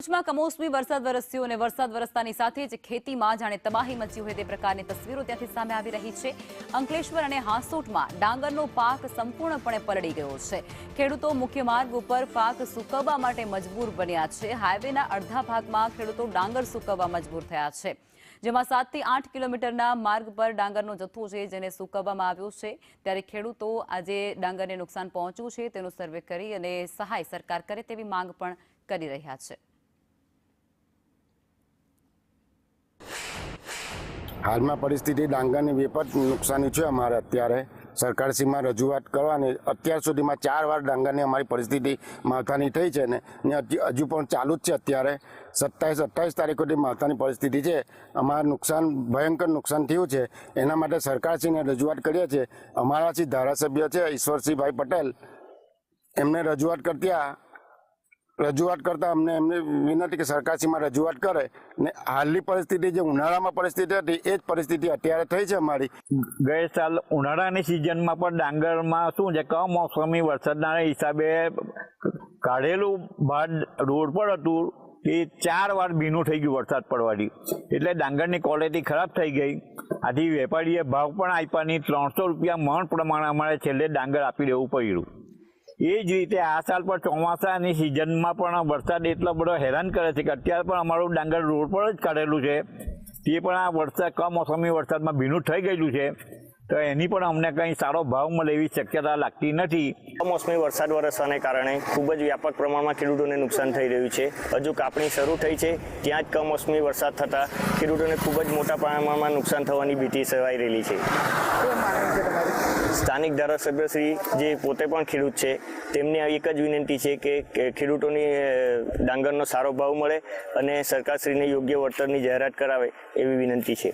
ભરૂચમાં કમોસમી વરસાદ વરસ્યો અને વરસાદ વરસતાની સાથે જ ખેતીમાં જાણે તબાહી મચી હોય તે પ્રકારની તસવીરો ત્યાંથી સામે આવી રહી છે। અંકલેશ્વર અને હાંસોટમાં ડાંગરનો પાક સંપૂર્ણપણે પલળી ગયો છે। ખેડૂતો મુખ્ય માર્ગ ઉપર પાક સૂકવવા માટે મજબૂર બન્યા છે। હાઈવેના અડધા ભાગમાં ખેડૂતો ડાંગર સૂકવવા મજબૂર થયા છે, જેમાં 7 થી 8 કિલોમીટરના માર્ગ પર ડાંગરનો જથ્થો છે જેને સૂકવવામાં આવ્યો છે। ત્યારે ખેડૂતો આજે ડાંગરને નુકસાન પહોંચ્યું છે તેનો સર્વે કરી અને સહાય સરકાર કરે તેવી માંગ પણ કરી રહ્યા છે। હાલમાં પરિસ્થિતિ ડાંગરની વિપત નુકસાની છે। અમારે અત્યારે સરકારશ્રીમાં રજૂઆત કરવાની, અત્યાર સુધીમાં 4 વાર ડાંગરની અમારી પરિસ્થિતિ માવઠાની થઈ છે ને હજુ પણ ચાલુ જ છે। અત્યારે 27-28 તારીખ સુધી માવઠાની પરિસ્થિતિ છે। અમારું નુકસાન, ભયંકર નુકસાન થયું છે। એના માટે સરકારશ્રીને રજૂઆત કરીએ છીએ। અમારા જે ધારાસભ્ય છે ઈશ્વરસિંહભાઈ પટેલ, એમને રજૂઆત કરતા અમને એમની વિનંતી કે સરકારશ્રીમાં રજૂઆત કરે ને હાલની પરિસ્થિતિ જે ઉનાળામાં પરિસ્થિતિ હતી એ જ પરિસ્થિતિ અત્યારે થઈ છે અમારી। ગયે સાલ ઉનાળાની સિઝનમાં પણ ડાંગરમાં શું છે, કમોસમી વરસાદના હિસાબે કાઢેલું ભાત રોડ પર હતું એ 4 વાર ભીનું થઈ ગયું વરસાદ પડવાથી, એટલે ડાંગરની ક્વોલિટી ખરાબ થઈ ગઈ। આથી વેપારીએ ભાવ પણ આપ્યા નહીં। 300 રૂપિયા મણ પ્રમાણે અમારે છેલ્લે ડાંગર આપી દેવું પડ્યું। એ જ રીતે આ સાલ પણ ચોમાસાની સિઝનમાં પણ વરસાદ એટલો બધો હેરાન કરે છે કે અત્યારે પણ અમારું ડાંગર રોડ પર જ કાઢેલું છે તે પણ આ વરસાદ કમોસમી વરસાદમાં ભીનું થઈ ગયેલું છે, તો એની પણ અમને કંઈ સારો ભાવ મળે એવી શક્યતા લાગતી નથી। કમોસમી વરસાદ વરસવાને કારણે ખૂબ જ વ્યાપક પ્રમાણમાં ખેડૂતોને નુકસાન થઈ રહ્યું છે। હજુ કાપણી શરૂ થઈ છે ત્યાં જ કમોસમી વરસાદ થતાં ખેડૂતોને ખૂબ જ મોટા પ્રમાણમાં નુકસાન થવાની ભીતિ સેવાઈ રહેલી છે। સ્થાનિક ધારાસભ્યશ્રી જે પોતે પણ ખેડૂત છે તેમની એક જ વિનંતી છે કે ખેડૂતોની ડાંગરનો સારો ભાવ મળે અને સરકારશ્રીને યોગ્ય વળતરની જાહેરાત કરાવે એવી વિનંતી છે।